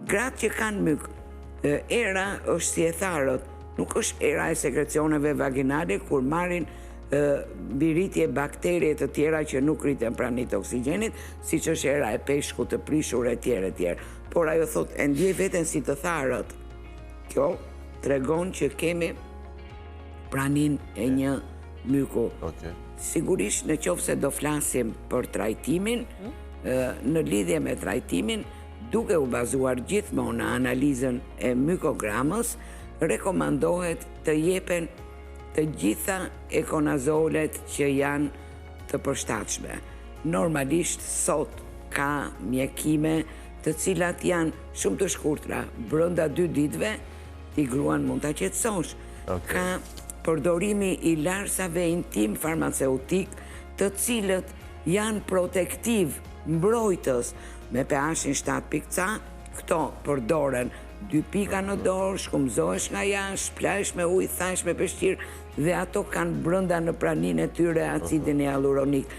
Gratë që kanë myk, era është si e tharët, nuk është era e sekrecioneve vaginale kur marrin biritje bakterie të tjera që nuk rriten pranit oksigjenit, si që është era e peshku të prishur e tjere tjere. Por ajo thot, e ndjej veten si të tharët. Kjo tregon që kemi pranin e një myku. Sigurisht në qoftë se do flasim për trajtimin, në lidhje me trajtimin, duke u bazuar gjithmonë në analizën e mykogramës, rekomandohet të jepen të gjitha ekonazolet që janë të përshtatshme. Normalisht sot ka mjekime të cilat janë shumë të shkurtra, brenda 2 ditëve ti gruan mund ta qetësosh. Ka përdorimi i larsave intim farmaceutik, të cilët janë protektiv, mbrojtës me pH-in 7.ca, këto përdoren 2 pika në dorë, shkumzohesh nga jashtë, shplahesh me ujë, thash me peshqir, dhe ato kanë brenda në praninë e tyre acidin hialuronik.